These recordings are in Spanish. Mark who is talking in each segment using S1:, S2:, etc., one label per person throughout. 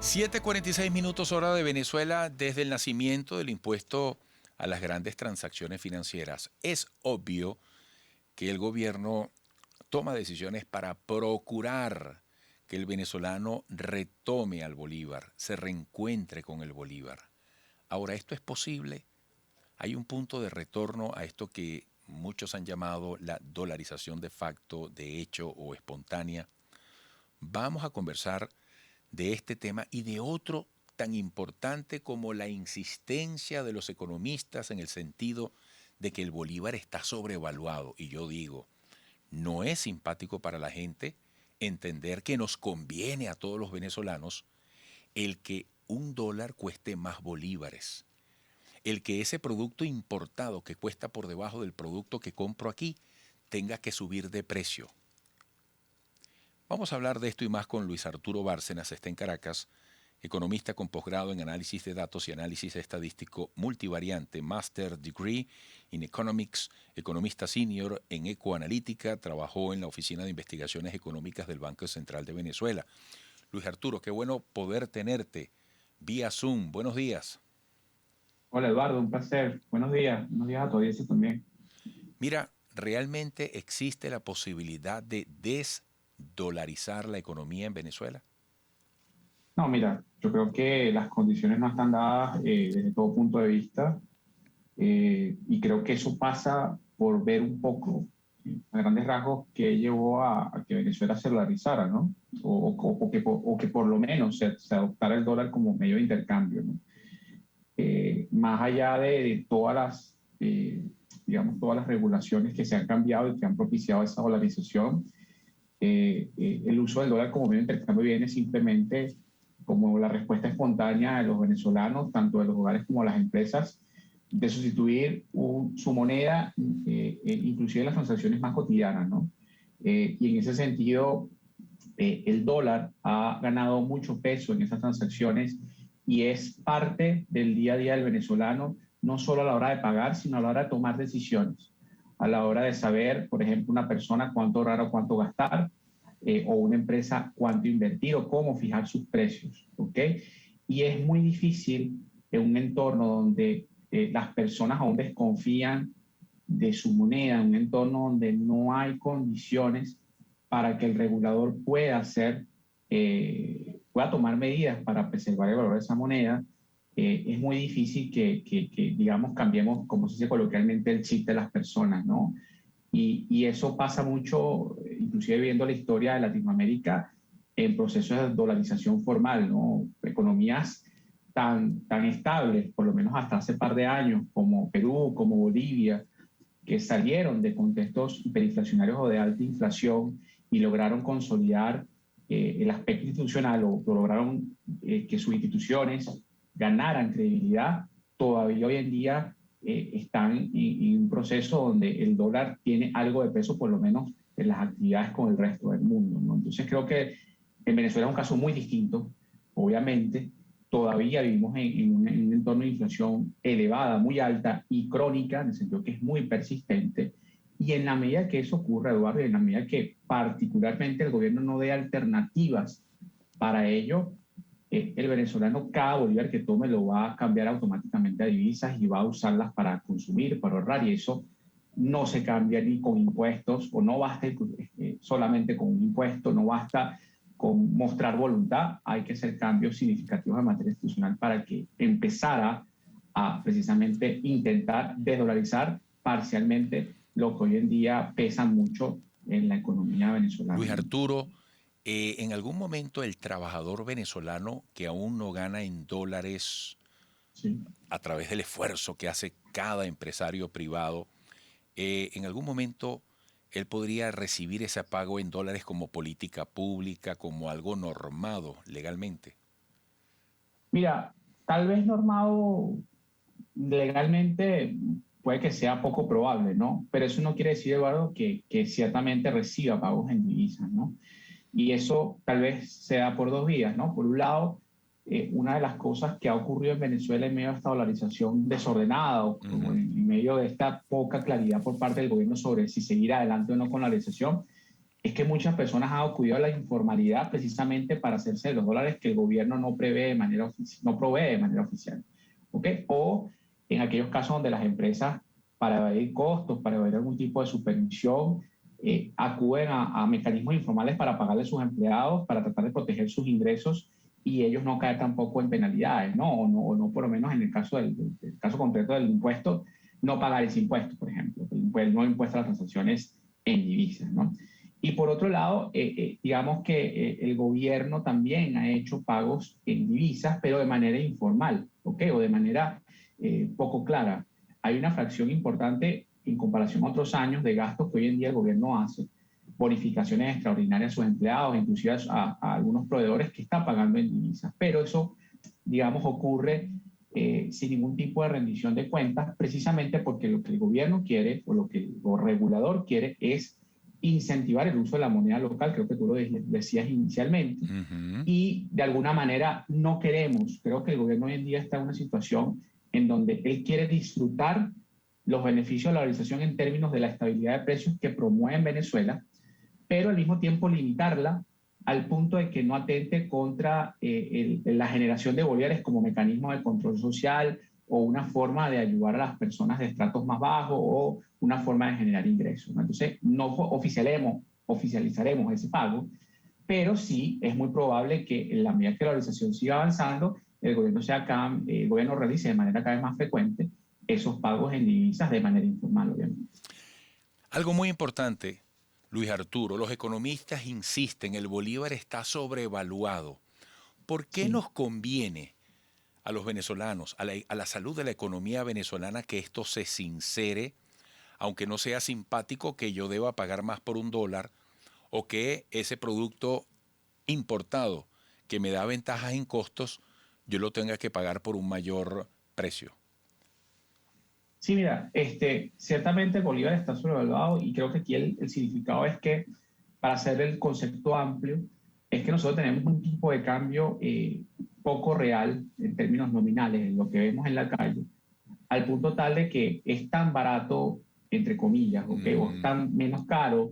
S1: 7:46 hora de Venezuela. Desde el nacimiento del impuesto a las grandes transacciones financieras, es obvio que el gobierno toma decisiones para procurar que el venezolano retome al bolívar, se reencuentre con el bolívar. Ahora, ¿esto es posible? Hay un punto de retorno a esto que muchos han llamado la dolarización de facto, de hecho o espontánea. Vamos a conversar de este tema y de otro tan importante como la insistencia de los economistas en el sentido de que el bolívar está sobrevaluado. Y yo digo, no es simpático para la gente entender que nos conviene a todos los venezolanos el que $1 cueste más bolívares, el que ese producto importado que cuesta por debajo del producto que compro aquí tenga que subir de precio. Vamos a hablar de esto y más con Luis Arturo Bárcenas, está en Caracas, economista con posgrado en análisis de datos y análisis estadístico multivariante, Master Degree in Economics, economista senior en Ecoanalítica, trabajó en la Oficina de Investigaciones Económicas del Banco Central de Venezuela. Luis Arturo, qué bueno poder tenerte vía Zoom. Buenos días.
S2: Hola Eduardo, un placer. Buenos días a tu audiencia también.
S1: Mira, ¿realmente existe la posibilidad de desdolarizar la economía en Venezuela?
S2: No, mira, yo creo que las condiciones no están dadas desde todo punto de vista y creo que eso pasa por ver un poco, a grandes rasgos, qué llevó a que Venezuela se dolarizara, ¿no? O que por lo menos se adoptara el dólar como medio de intercambio, ¿no? Más allá de todas digamos, todas las regulaciones que se han cambiado y que han propiciado esa dolarización, el uso del dólar como medio de intercambio viene simplemente como la respuesta espontánea de los venezolanos, tanto de los hogares como de las empresas, de sustituir su moneda, inclusive en las transacciones más cotidianas, ¿no? Y en ese sentido, el dólar ha ganado mucho peso en esas transacciones y es parte del día a día del venezolano, no solo a la hora de pagar, sino a la hora de tomar decisiones, a la hora de saber, por ejemplo, una persona cuánto ahorrar o cuánto gastar, o una empresa cuánto invertir o cómo fijar sus precios, ¿ok? Y es muy difícil en un entorno donde las personas aún desconfían de su moneda, en un entorno donde no hay condiciones para que el regulador pueda tomar medidas para preservar el valor de esa moneda. Es muy difícil que, digamos, cambiemos, como se dice coloquialmente, el chip de las personas, ¿no? Y eso pasa mucho, inclusive viendo la historia de Latinoamérica en procesos de dolarización formal, ¿no? Economías tan estables, por lo menos hasta hace par de años, como Perú, como Bolivia, que salieron de contextos hiperinflacionarios o de alta inflación y lograron consolidar el aspecto institucional o lograron que sus instituciones ganaran credibilidad, todavía hoy en día están en un proceso donde el dólar tiene algo de peso, por lo menos en las actividades con el resto del mundo, ¿no? Entonces creo que en Venezuela es un caso muy distinto, obviamente. Todavía vivimos en un entorno de inflación elevada, muy alta y crónica, en el sentido que es muy persistente. Y en la medida que eso ocurra, Eduardo, y en la medida que particularmente el gobierno no dé alternativas para ello, el venezolano cada bolívar que tome lo va a cambiar automáticamente a divisas y va a usarlas para consumir, para ahorrar, y eso no se cambia ni con impuestos, o no basta solamente con un impuesto, no basta con mostrar voluntad, hay que hacer cambios significativos en materia institucional para que empezara a precisamente intentar desdolarizar parcialmente lo que hoy en día pesa mucho en la economía venezolana.
S1: Luis Arturo, en algún momento el trabajador venezolano que aún no gana en dólares
S2: Sí.
S1: a través del esfuerzo que hace cada empresario privado, en algún momento él podría recibir ese pago en dólares como política pública, como algo normado legalmente.
S2: Mira, tal vez normado legalmente puede que sea poco probable, ¿no? Pero eso no quiere decir, Eduardo, que ciertamente reciba pagos en divisas, ¿no? Y eso tal vez sea por dos vías, ¿no? Por un lado, una de las cosas que ha ocurrido en Venezuela en medio de esta dolarización desordenada o en medio de esta poca claridad por parte del gobierno sobre si seguir adelante o no con la dolarización, es que muchas personas han acudido a la informalidad precisamente para hacerse de los dólares que el gobierno no prevé de manera no provee de manera oficial. ¿Ok? O en aquellos casos donde las empresas, para evadir costos, para evadir algún tipo de supervisión, acuden a mecanismos informales para pagarle a sus empleados, para tratar de proteger sus ingresos y ellos no caer tampoco en penalidades, ¿no? O no por lo menos en el caso del caso concreto del impuesto, no pagar ese impuesto, por ejemplo, el no impuesto a las transacciones en divisas, ¿no? Y por otro lado, digamos que el gobierno también ha hecho pagos en divisas, pero de manera informal, ¿ok? O de manera poco clara. Hay una fracción importante en comparación a otros años de gastos que hoy en día el gobierno hace, bonificaciones extraordinarias a sus empleados, inclusive a algunos proveedores que están pagando en divisas. Pero eso, digamos, ocurre sin ningún tipo de rendición de cuentas, precisamente porque lo que el gobierno quiere o lo que el regulador quiere es incentivar el uso de la moneda local, creo que tú lo decías inicialmente, y de alguna manera no queremos, creo que el gobierno hoy en día está en una situación en donde él quiere disfrutar los beneficios de la valorización en términos de la estabilidad de precios que promueve en Venezuela, pero al mismo tiempo limitarla al punto de que no atente contra la generación de bolívares como mecanismo de control social o una forma de ayudar a las personas de estratos más bajos o una forma de generar ingresos, ¿no? Entonces, no oficializaremos ese pago, pero sí es muy probable que en la medida que la valorización siga avanzando, el gobierno realice de manera cada vez más frecuente esos pagos en divisas de manera informal, obviamente.
S1: Algo muy importante, Luis Arturo, los economistas insisten, el bolívar está sobrevaluado. ¿Por qué
S2: Sí.
S1: nos conviene a los venezolanos, a la salud de la economía venezolana, que esto se sincere, aunque no sea simpático que yo deba pagar más por un dólar o que ese producto importado que me da ventajas en costos, yo lo tenga que pagar por un mayor precio?
S2: Sí, mira, ciertamente el Bolívar está sobrevaluado y creo que aquí el significado es que, para hacer el concepto amplio, es que nosotros tenemos un tipo de cambio poco real en términos nominales, en lo que vemos en la calle, al punto tal de que es tan barato, entre comillas, ¿okay? O es
S1: Mm,
S2: tan menos caro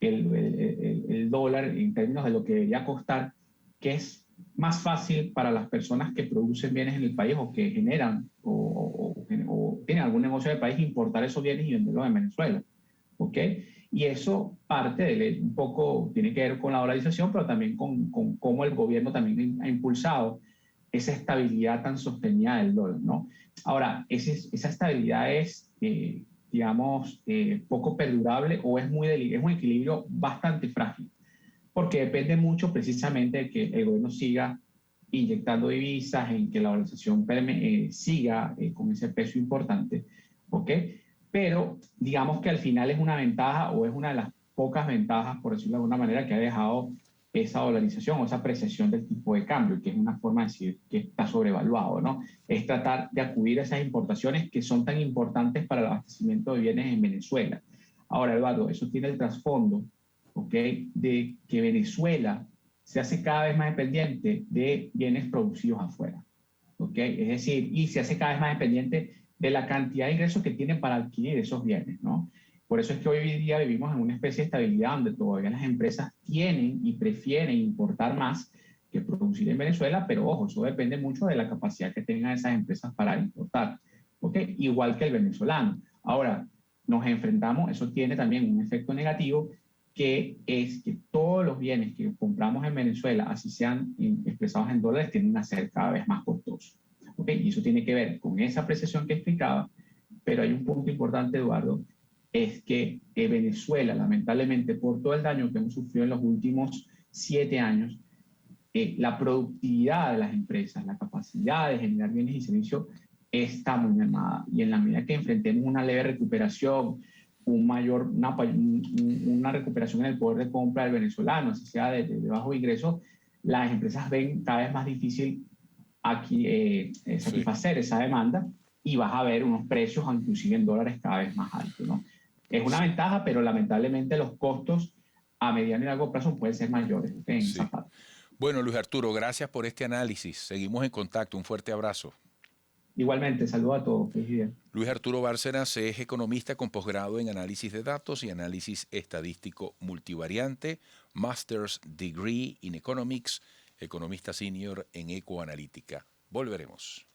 S2: el dólar en términos de lo que debería costar, que es más fácil para las personas que producen bienes en el país o que generan o tienen algún negocio en el país importar esos bienes y venderlos en Venezuela. ¿Ok? Y eso parte un poco, tiene que ver con la dolarización, pero también con cómo el gobierno también ha impulsado esa estabilidad tan sostenida del dólar, ¿no? Ahora, esa estabilidad es, digamos, poco perdurable o es un equilibrio bastante frágil, porque depende mucho precisamente de que el gobierno siga inyectando divisas, en que la valorización siga con ese peso importante, ¿ok? Pero digamos que al final es una ventaja o es una de las pocas ventajas, por decirlo de alguna manera, que ha dejado esa dolarización o esa apreciación del tipo de cambio, que es una forma de decir que está sobrevaluado, ¿no? Es tratar de acudir a esas importaciones que son tan importantes para el abastecimiento de bienes en Venezuela. Ahora, Eduardo, eso tiene el trasfondo, ¿ok? De que Venezuela se hace cada vez más dependiente de bienes producidos afuera, ¿ok? Es decir, y se hace cada vez más dependiente de la cantidad de ingresos que tienen para adquirir esos bienes, ¿no? Por eso es que hoy en día vivimos en una especie de estabilidad donde todavía las empresas tienen y prefieren importar más que producir en Venezuela, pero ojo, eso depende mucho de la capacidad que tengan esas empresas para importar, ¿ok? Igual que el venezolano. Ahora, nos enfrentamos, eso tiene también un efecto negativo, que es que todos los bienes que compramos en Venezuela, así sean expresados en dólares, tienden a ser cada vez más costosos. ¿Okay? Y eso tiene que ver con esa apreciación que explicaba, pero hay un punto importante, Eduardo, es que Venezuela, lamentablemente, por todo el daño que hemos sufrido en los últimos 7 años, la productividad de las empresas, la capacidad de generar bienes y servicios está muy mermada. Y en la medida que enfrentemos una leve recuperación, una recuperación en el poder de compra del venezolano, así sea de bajo ingreso, las empresas ven cada vez más difícil aquí
S1: sí.
S2: satisfacer esa demanda y vas a ver unos precios, inclusive en dólares, cada vez más altos, ¿no? Es una
S1: Sí,
S2: ventaja, pero lamentablemente los costos a mediano y largo plazo pueden ser mayores, ¿okay? En esa
S1: sí.
S2: parte.
S1: Bueno, Luis Arturo, gracias por este análisis. Seguimos en contacto. Un fuerte abrazo.
S2: Igualmente, saludo a todos. Feliz día.
S1: Luis Arturo Bárcenas es economista con posgrado en análisis de datos y análisis estadístico multivariante, Master's Degree in Economics, economista senior en Ecoanalítica. Volveremos.